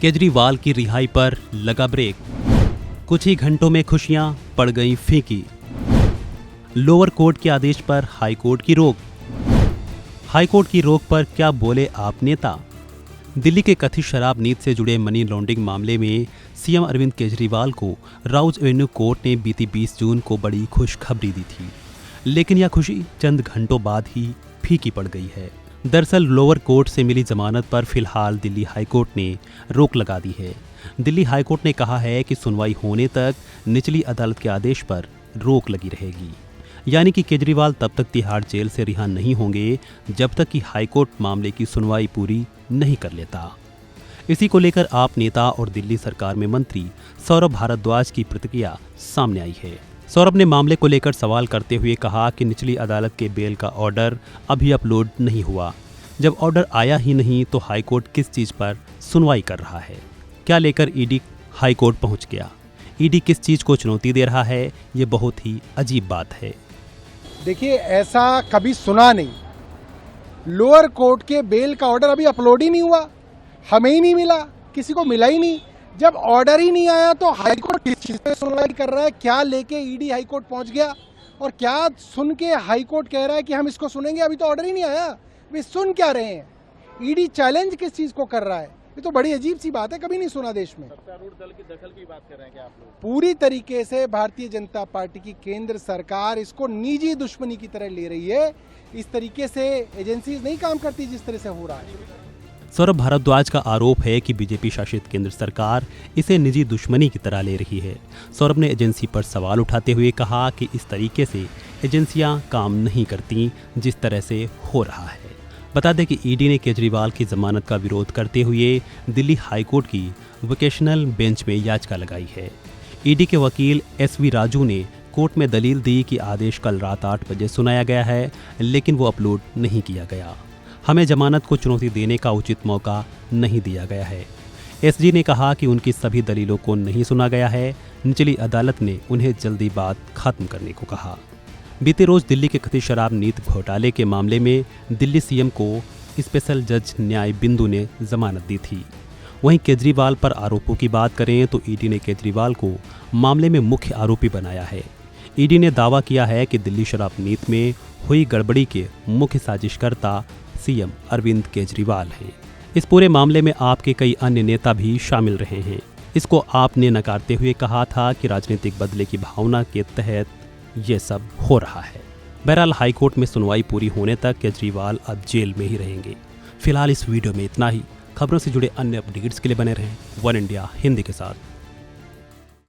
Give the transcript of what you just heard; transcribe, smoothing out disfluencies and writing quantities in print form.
केजरीवाल की रिहाई पर लगा ब्रेक। कुछ ही घंटों में खुशियां पड़ गई फीकी। लोअर कोर्ट के आदेश पर हाई कोर्ट की रोक। हाई कोर्ट की रोक पर क्या बोले आप नेता। दिल्ली के कथित शराब नीति से जुड़े मनी लॉन्ड्रिंग मामले में सीएम अरविंद केजरीवाल को राउज एवेन्यू कोर्ट ने बीती 20 जून को बड़ी खुशखबरी दी थी, लेकिन यह खुशी चंद घंटों बाद ही फीकी पड़ गई है। दरअसल लोअर कोर्ट से मिली जमानत पर फिलहाल दिल्ली हाई कोर्ट ने रोक लगा दी है। दिल्ली हाई कोर्ट ने कहा है कि सुनवाई होने तक निचली अदालत के आदेश पर रोक लगी रहेगी, यानी कि केजरीवाल तब तक तिहाड़ जेल से रिहा नहीं होंगे जब तक कि हाई कोर्ट मामले की सुनवाई पूरी नहीं कर लेता। इसी को लेकर आप नेता और दिल्ली सरकार में मंत्री सौरभ भारद्वाज की प्रतिक्रिया सामने आई है। सौरभ ने मामले को लेकर सवाल करते हुए कहा कि निचली अदालत के बेल का ऑर्डर अभी अपलोड नहीं हुआ। जब ऑर्डर आया ही नहीं तो हाई कोर्ट किस चीज पर सुनवाई कर रहा है? क्या लेकर ईडी हाई कोर्ट पहुंच गया? ईडी किस चीज को चुनौती दे रहा है? ये बहुत ही अजीब बात है। देखिए, ऐसा कभी सुना नहीं। लोअर कोर्ट के बेल का ऑर्डर अभी अपलोड ही नहीं हुआ, हमें ही नहीं मिला, किसी को मिला ही नहीं। जब ऑर्डर ही नहीं आया तो हाई कोर्ट किस चीज पे सुनवाई कर रहा है? क्या लेके ईडी हाई कोर्ट पहुंच गया और क्या सुन के हाई कोर्ट कह रहा है कि हम इसको सुनेंगे? अभी तो ऑर्डर ही नहीं आया, वे सुन क्या रहे हैं? ईडी चैलेंज किस चीज को कर रहा है? ये तो बड़ी अजीब सी बात है, कभी नहीं सुना देश में। सत्तारूढ़ दल की दखल की बात कर रहे हैं क्या आप लोग? पूरी तरीके से भारतीय जनता पार्टी की केंद्र सरकार इसको निजी दुश्मनी की तरह ले रही है। इस तरीके से एजेंसीज नहीं काम करती जिस तरह से हो रहा है। सौरभ भारद्वाज का आरोप है कि बीजेपी शासित केंद्र सरकार इसे निजी दुश्मनी की तरह ले रही है। सौरभ ने एजेंसी पर सवाल उठाते हुए कहा कि इस तरीके से एजेंसियां काम नहीं करती जिस तरह से हो रहा है। बता दें कि ईडी ने केजरीवाल की जमानत का विरोध करते हुए दिल्ली हाईकोर्ट की वोकेशनल बेंच में याचिका लगाई है। ईडी के वकील SV राजू ने कोर्ट में दलील दी कि आदेश कल रात 8 बजे सुनाया गया है, लेकिन वो अपलोड नहीं किया गया। हमें जमानत को चुनौती देने का उचित मौका नहीं दिया गया है। SG ने कहा कि उनकी सभी दलीलों को नहीं सुना गया है। निचली अदालत ने उन्हें जल्दी बात खत्म करने को कहा। बीते रोज दिल्ली के कथित शराब नीति घोटाले के मामले में दिल्ली सीएम को स्पेशल जज न्याय बिंदु ने जमानत दी थी। वहीं केजरीवाल पर आरोपों की बात करें तो ईडी ने केजरीवाल को मामले में मुख्य आरोपी बनाया है। ईडी ने दावा किया है कि दिल्ली शराब नीति में हुई गड़बड़ी के मुख्य साजिशकर्ता सीएम अरविंद केजरीवाल हैं। इस पूरे मामले में आपके कई अन्य नेता भी शामिल रहे हैं। इसको आपने नकारते हुए कहा था कि राजनीतिक बदले की भावना के तहत ये सब हो रहा है। बहरहाल हाईकोर्ट में सुनवाई पूरी होने तक केजरीवाल अब जेल में ही रहेंगे। फिलहाल इस वीडियो में इतना ही। खबरों से जुड़े अन्य अपडेट्स के लिए बने रहें वन इंडिया हिंदी के साथ।